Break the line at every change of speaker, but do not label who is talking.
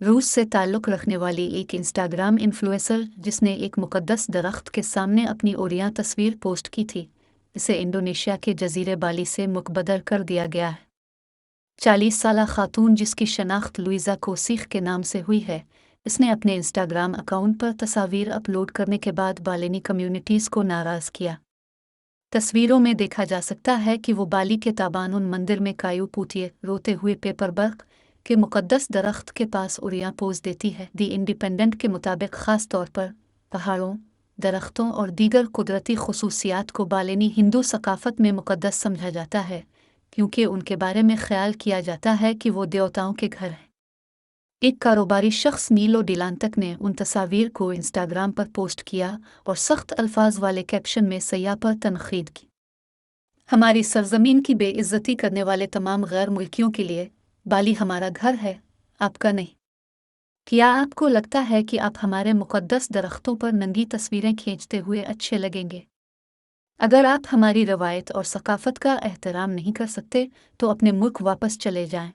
रूस से ताल्लुक़ रखने वाली एक इंस्टाग्राम इन्फ्लुएंसर जिसने एक मुक़द्दस दरख्त के सामने अपनी ओरियां तस्वीर पोस्ट की थी, इसे इंडोनेशिया के जजीरे बाली से मुकबदर कर दिया गया है। 40 साला खातून जिसकी शनाख्त लुइज़ा कोसिख के नाम से हुई है, इसने अपने इंस्टाग्राम अकाउंट पर तस्वीर अपलोड करने के बाद बालिनी कम्युनिटीज़ को नाराज़ किया। तस्वीरों में देखा जा सकता है कि वो बाली के ताबानुन मंदिर में कायू पूतिए रोते हुए पेपरबर्क के मुक़द्दस दरख्त के पास उरियां पोज देती है। दी इंडिपेंडेंट के मुताबिक ख़ास तौर पर पहाड़ों, दरख्तों और दीगर कुदरती खसूसियात को बालिनी हिंदू सकाफ़त में मुक़द्दस समझा जाता है, क्योंकि उनके बारे में ख्याल किया जाता है कि वो देवताओं के घर हैं। एक कारोबारी शख्स नीलो डिलांतक ने उन तस्वीर को इंस्टाग्राम पर पोस्ट किया और सख्त अल्फाज वाले कैप्शन में सयाह पर तनकीद की। हमारी सरजमीन की बेइज्जती करने वाले तमाम गैर मुल्कियों के लिए बाली हमारा घर है, आपका नहीं। क्या आपको लगता है कि आप हमारे मुक़द्दस दरख्तों पर नंगी तस्वीरें खींचते हुए अच्छे लगेंगे? अगर आप हमारी रवायत और सकाफ़त का एहतराम नहीं कर सकते तो अपने मुल्क वापस चले जाएं।